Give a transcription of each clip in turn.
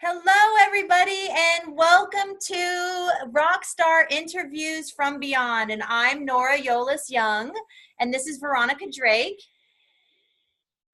Hello, everybody, and welcome to Rockstar Interviews from Beyond. And I'm Nora Yolis Young, and this is Veronica Drake.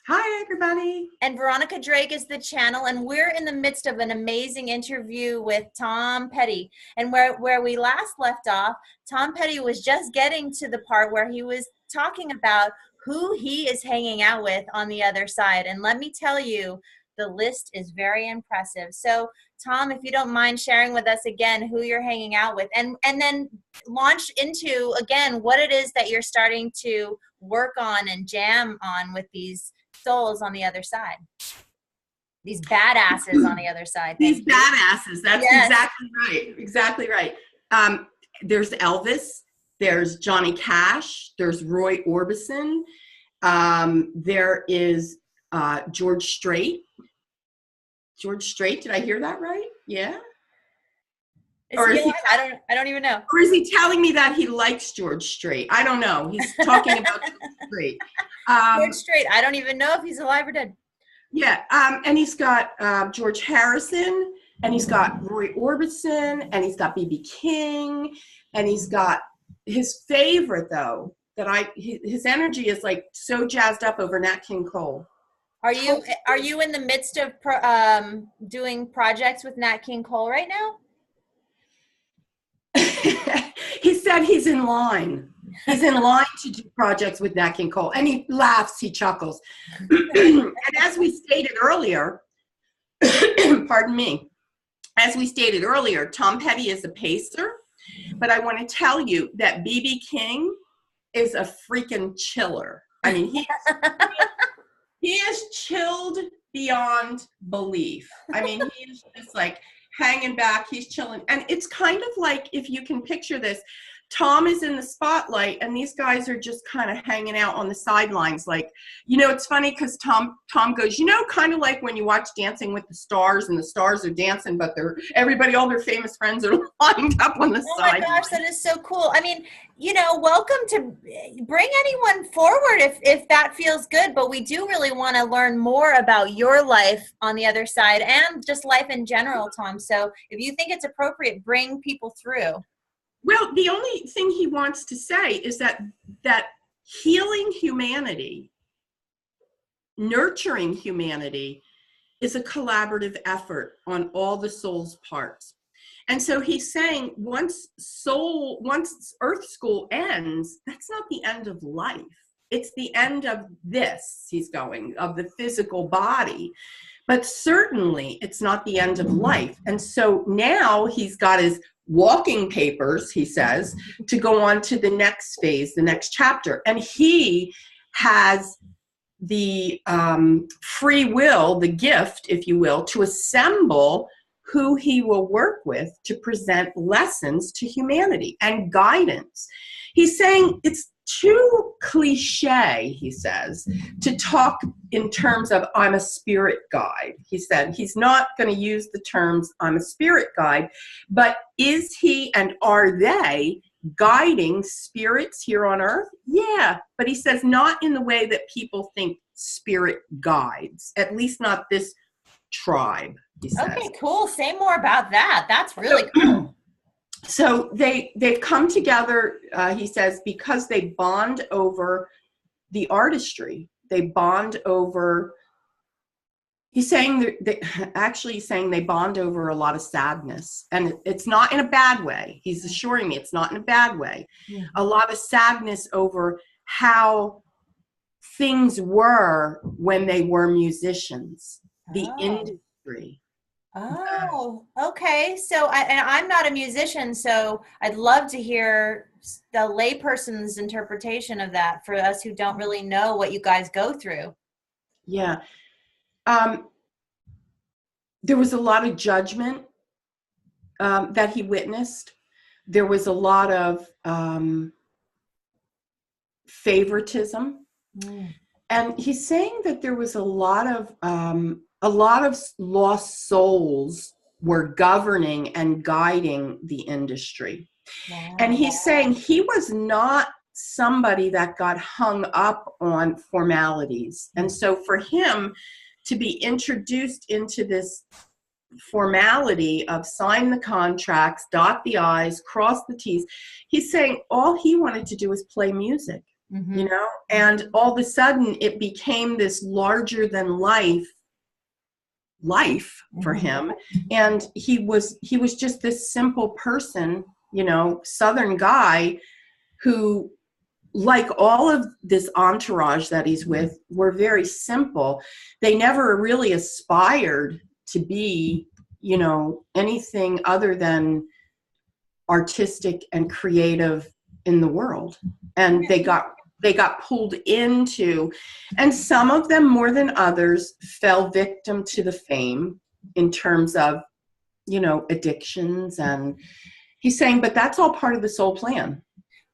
Hi, everybody. And Veronica Drake is the channel, and we're in the midst of an amazing interview with Tom Petty. And where we last left off, Tom Petty was just getting to the part where he was talking about who he is hanging out with on the other side. And let me tell you, the list is very impressive. So, Tom, if you don't mind sharing with us again who you're hanging out with, and then launch into, again, what it is that you're starting to work on and jam on with these souls on the other side. These badasses on the other side. These badasses. That's Yes. exactly right. Exactly right. There's Elvis. There's Johnny Cash. There's Roy Orbison. There is George Strait. George Strait. Did I hear that right? Yeah. Or is he, I don't even know. Or is he telling me that he likes George Strait? I don't know. He's talking about George Strait. George Strait. I don't even know if he's alive or dead. Yeah. And he's got George Harrison, and he's got Roy Orbison, and he's got B.B. King, and he's got his favorite, though, his energy is like so jazzed up over Nat King Cole. Are you in the midst of doing projects with Nat King Cole right now? He said he's in line. He's in line to do projects with Nat King Cole. And he laughs, he chuckles. And as we stated earlier, pardon me, as we stated earlier, Tom Petty is a pacer. But I want to tell you that B.B. King is a freaking chiller. I mean, he is chilled beyond belief. I mean, he is just like hanging back, he's chilling. And it's kind of like, if you can picture this, Tom is in the spotlight and these guys are just kind of hanging out on the sidelines. Like, it's funny because Tom goes, kind of like when you watch Dancing with the Stars and the stars are dancing, but all their famous friends are lined up on the side. Oh my gosh, that is so cool. I mean, welcome to bring anyone forward if that feels good, but we do really want to learn more about your life on the other side and just life in general, Tom. So if you think it's appropriate, bring people through. Well, the only thing he wants to say is that healing humanity, nurturing humanity, is a collaborative effort on all the soul's parts. And so he's saying once Earth School ends, that's not the end of life. It's the end of of the physical body. But certainly it's not the end of life. And so now he's got his walking papers, he says, to go on to the next phase, the next chapter. And he has the free will, the gift, if you will, to assemble who he will work with to present lessons to humanity and guidance. He's saying it's too cliche, he says, to talk in terms of I'm a spirit guide. He said he's not going to use the terms I'm a spirit guide, but is he and are they guiding spirits here on earth? Yeah, but he says not in the way that people think spirit guides, at least not this tribe, he says. Okay, cool. Say more about that. That's really cool. So they've come together, he says, because they bond over the artistry. They bond over, he's saying they bond over a lot of sadness. And it's not in a bad way. He's assuring me it's not in a bad way. Yeah. A lot of sadness over how things were when they were musicians, the industry. Oh, okay. So I'm not a musician, so I'd love to hear the layperson's interpretation of that for us who don't really know what you guys go through. Yeah. There was a lot of judgment that he witnessed. There was a lot of favoritism. And he's saying that there was a lot of lost souls were governing and guiding the industry. Wow. And he's saying he was not somebody that got hung up on formalities. And so for him to be introduced into this formality of sign the contracts, dot the I's, cross the T's. He's saying all he wanted to do was play music, Mm-hmm. you know, and all of a sudden it became this larger than life for him. And he was just this simple person, you know, Southern guy who, like all of this entourage that he's with, were very simple. They never really aspired to be, you know, anything other than artistic and creative in the world. And they got pulled into, and some of them more than others fell victim to the fame in terms of, you know, addictions. And he's saying, but that's all part of the soul plan.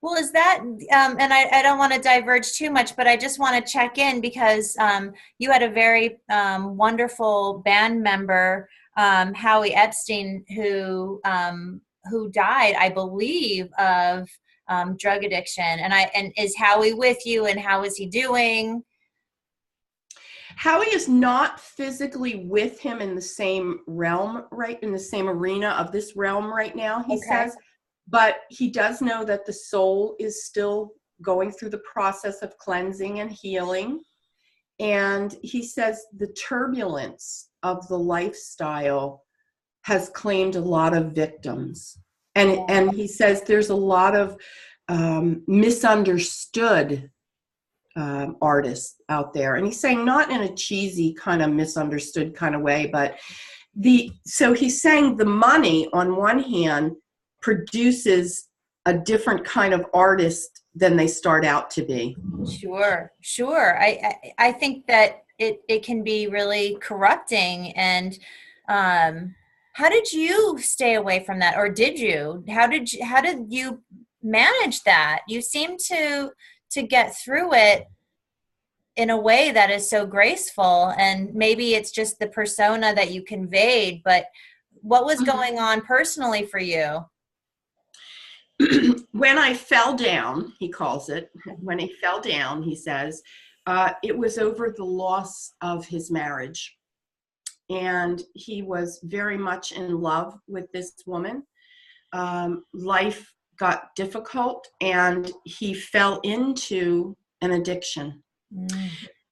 Well, is that, and I don't want to diverge too much, but I just want to check in because you had a very wonderful band member, Howie Epstein, who died, I believe, of drug addiction. And is Howie with you, and how is he doing? Howie is not physically with him in the same realm, right, in the same arena of this realm right now, he says. But he does know that the soul is still going through the process of cleansing and healing. And he says the turbulence of the lifestyle has claimed a lot of victims. And he says there's a lot of misunderstood artists out there. And he's saying not in a cheesy kind of misunderstood kind of way, but so he's saying the money on one hand produces a different kind of artist than they start out to be. Sure. I think that it can be really corrupting. And how did you stay away from that, or did you? How did you manage that? You seem to get through it in a way that is so graceful, and maybe it's just the persona that you conveyed, but what was going on personally for you? When I fell down, he calls it, when he fell down, he says, it was over the loss of his marriage. And he was very much in love with this woman. Life got difficult and he fell into an addiction.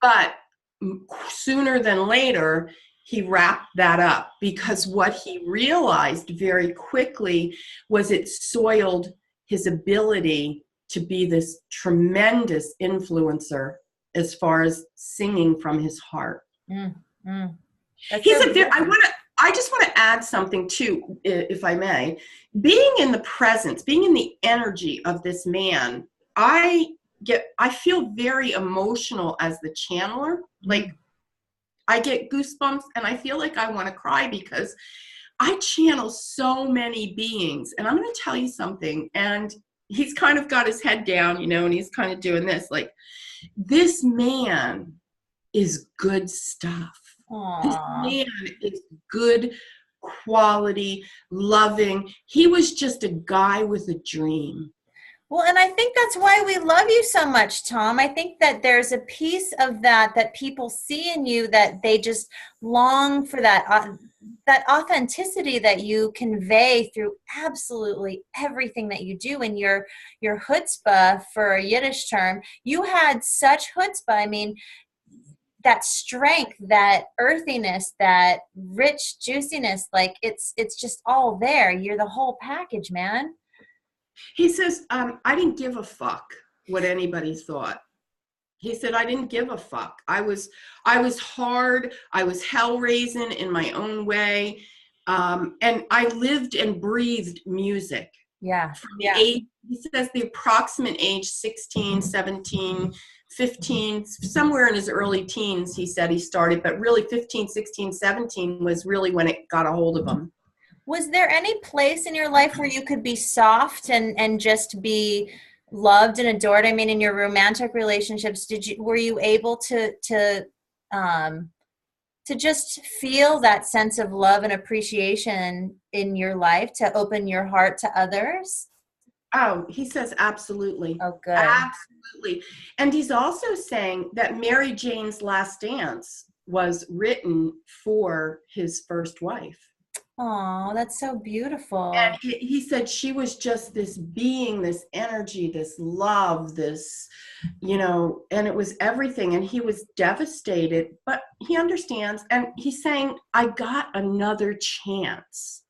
But sooner than later, he wrapped that up, because what he realized very quickly was it soiled his ability to be this tremendous influencer as far as singing from his heart. I just want to add something too, if I may. Being in the presence, being in the energy of this man, I feel very emotional as the channeler. Like, I get goosebumps and I feel like I want to cry, because I channel so many beings. And I'm going to tell you something. And he's kind of got his head down, you know, and he's kind of doing this. Like, this man is good stuff. Aww. This man is good quality, loving. He was just a guy with a dream. Well, and I think that's why we love you so much, Tom. I think that there's a piece of that people see in you, that they just long for that authenticity that you convey through absolutely everything that you do. And your chutzpah, for a Yiddish term, you had such chutzpah. I mean, that strength, that earthiness, that rich juiciness, like it's just all there. You're the whole package, man. He says, I didn't give a fuck what anybody thought. He said, I didn't give a fuck. I was hard. I was hell-raising in my own way. And I lived and breathed music. Yeah. He says the approximate age, 16, 17, 15, somewhere in his early teens, he said he started, but really 15, 16, 17 was really when it got a hold of him. Was there any place in your life where you could be soft and just be loved and adored? I mean, in your romantic relationships, were you able to just feel that sense of love and appreciation in your life, to open your heart to others? Oh, he says absolutely. Oh, good. Absolutely. And he's also saying that Mary Jane's Last Dance was written for his first wife. Oh, that's so beautiful. And he said she was just this being, this energy, this love, this, and it was everything. And he was devastated, but he understands. And he's saying, I got another chance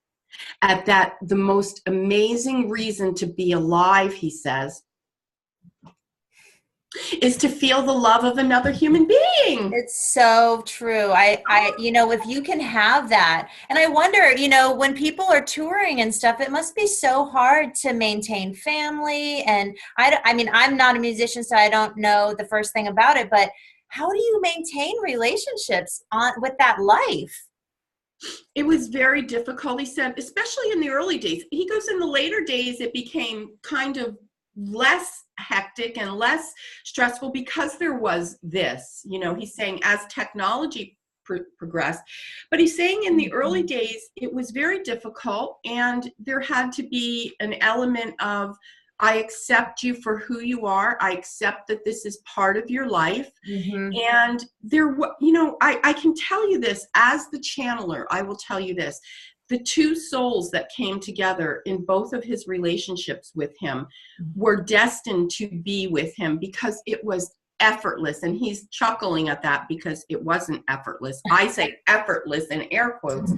at that, the most amazing reason to be alive, he says, is to feel the love of another human being. It's so true. If you can have that, and I wonder, when people are touring and stuff, it must be so hard to maintain family. And I'm not a musician, so I don't know the first thing about it, but how do you maintain relationships with that life? It was very difficult, he said, especially in the early days. He goes, in the later days, it became kind of less hectic and less stressful because there was this, he's saying, as technology progressed. But he's saying in the early days, it was very difficult, and there had to be an element of, I accept you for who you are. I accept that this is part of your life. Mm-hmm. And I can tell you this, as the channeler, I will tell you this. The two souls that came together in both of his relationships with him were destined to be with him because it was effortless. And he's chuckling at that because it wasn't effortless. I say effortless in air quotes.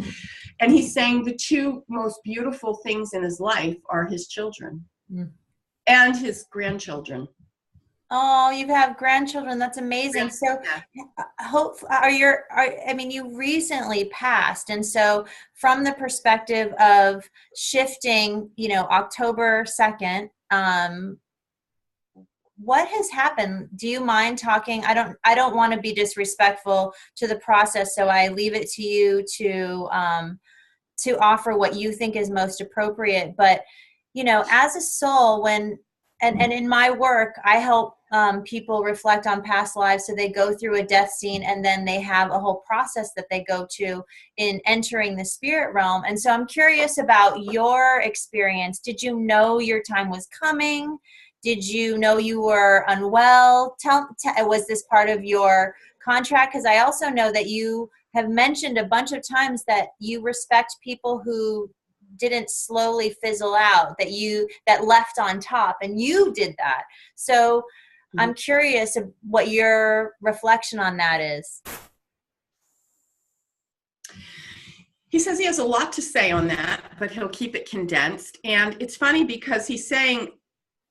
And he's saying the two most beautiful things in his life are his children and his grandchildren. Oh, you have grandchildren. That's amazing. So you recently passed. And so from the perspective of shifting, October 2nd, what has happened? Do you mind talking? I don't want to be disrespectful to the process. So I leave it to you to offer what you think is most appropriate. But, as a soul, and in my work, I help people reflect on past lives. So they go through a death scene, and then they have a whole process that they go to in entering the spirit realm. And so I'm curious about your experience. Did you know your time was coming? Did you know you were unwell? Was this part of your contract? Because I also know that you have mentioned a bunch of times that you respect people who didn't slowly fizzle out, that left on top, and you did that. So I'm curious of what your reflection on that is. He says he has a lot to say on that, but he'll keep it condensed. And it's funny because he's saying,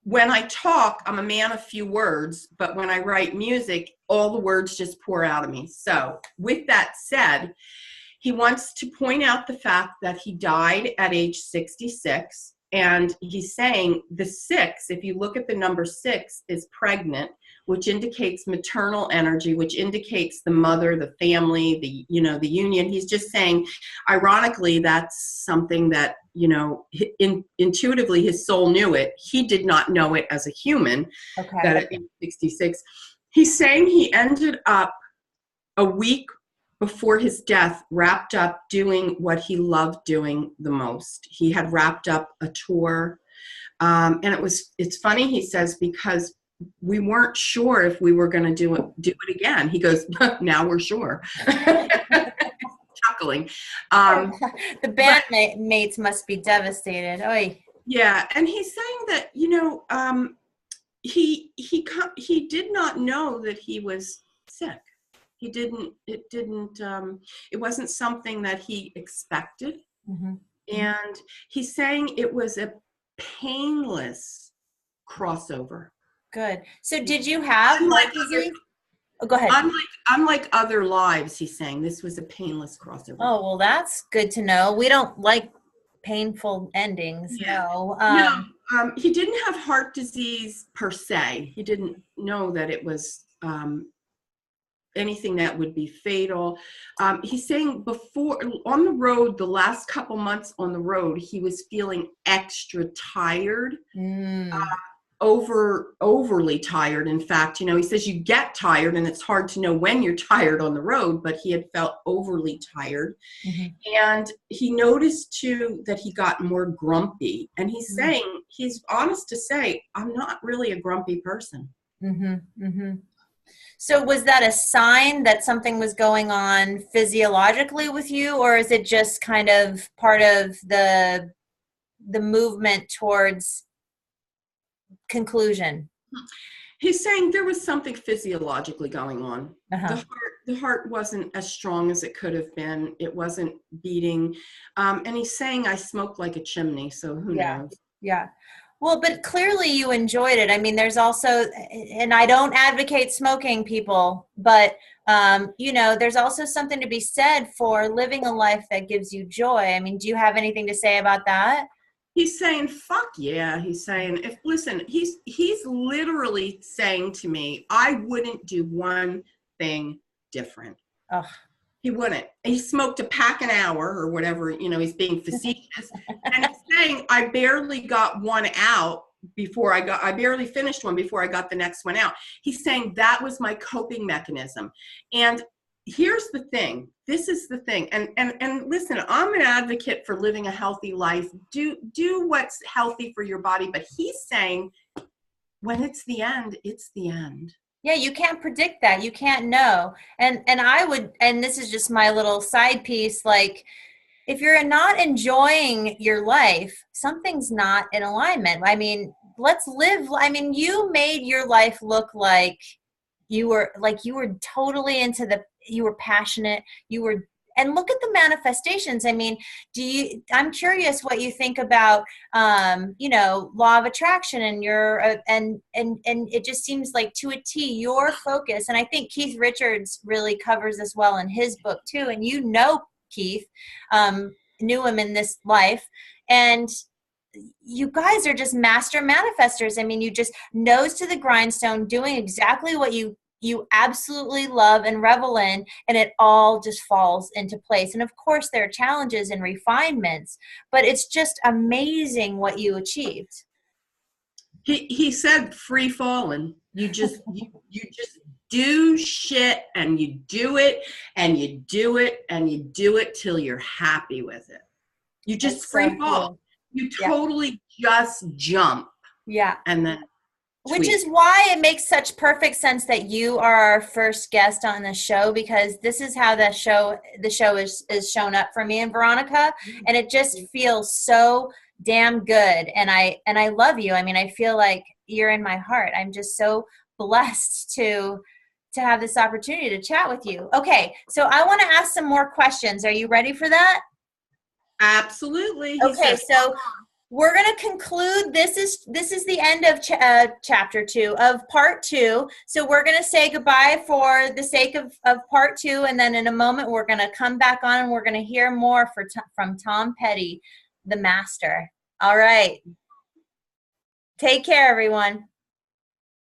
when I talk, I'm a man of few words, but when I write music, all the words just pour out of me. So with that said, he wants to point out the fact that he died at age 66. And he's saying the 6, if you look at the number 6, is pregnant, which indicates maternal energy, which indicates the mother, the family, the union. He's just saying, ironically, that's something that, intuitively his soul knew it. He did not know it as a human, that at age 66. He's saying he ended up a week before his death, wrapped up doing what he loved doing the most. He had wrapped up a tour. And it's funny, he says, because we weren't sure if we were going to do it again. He goes, now we're sure. Chuckling. The bandmates must be devastated. Oy. Yeah. And he's saying that, he did not know that he was sick. It wasn't something that he expected. Mm-hmm. And he's saying it was a painless crossover. Good. So did you have heart disease? Oh, go ahead. Unlike other lives, he's saying this was a painless crossover. Oh, well, that's good to know. We don't like painful endings. Yeah. No. He didn't have heart disease per se. He didn't know that it was anything that would be fatal. He's saying before, on the road, the last couple months on the road, he was feeling extra tired, overly tired. In fact, he says you get tired and it's hard to know when you're tired on the road, but he had felt overly tired. Mm-hmm. And he noticed too that he got more grumpy. And he's saying, he's honest to say, I'm not really a grumpy person. Mm-hmm. Mm-hmm. So was that a sign that something was going on physiologically with you, or is it just kind of part of the movement towards conclusion? He's saying there was something physiologically going on. Uh-huh. The heart wasn't as strong as it could have been. It wasn't beating. And he's saying I smoke like a chimney, so who Yeah. knows? Yeah. Well, but clearly you enjoyed it. I mean, there's also, and I don't advocate smoking, people, but you know, there's also something to be said for living a life that gives you joy. I mean, do you have anything to say about that? He's saying, fuck yeah. He's saying, if listen, he's literally saying to me, I wouldn't do one thing different. Oh, He wouldn't. He smoked a pack an hour or whatever, you know, he's being facetious. And he's saying, I barely got one out before I barely finished one before I got the next one out. He's saying that was my coping mechanism. And here's the thing. This is the thing. And listen, I'm an advocate for living a healthy life. Do what's healthy for your body. But he's saying when it's the end, it's the end. yeah, you can't predict that. You can't know. And I would, and this is just my little side piece, like if you're not enjoying your life, something's not in alignment. I mean, let's live. I mean, you made your life look like you were totally into you were passionate, you were, and look at the manifestations. I mean, I'm curious what you think about, you know, law of attraction and your, and it just seems like to a T, your focus. And I think Keith Richards really covers this well in his book too. And you know, Keith, knew him in this life, and you guys are just master manifestors. I mean, you just nose to the grindstone, doing exactly what you absolutely love and revel in, and it all just falls into place. And of course, there are challenges and refinements, but it's just amazing what you achieved. He said free falling. You just you just do shit and you do it and you do it and you do it till you're happy with it. You just That's free so fall. cool. You Yeah. totally just jump Yeah. and then Which tweet. is why it makes such perfect sense that you are our first guest on the show, because this is how the show is shown up for me and Veronica, and it just feels so damn good. And I love you. I mean, I feel like you're in my heart. I'm just so blessed to have this opportunity to chat with you. Okay, so I want to ask some more questions. Are you ready for that? Absolutely. He Okay, says, so we're going to conclude. This is the end of chapter 2 of part 2. So we're going to say goodbye for the sake of part 2. And then in a moment, we're going to come back on and we're going to hear more from Tom Petty, the master. All right. Take care, everyone.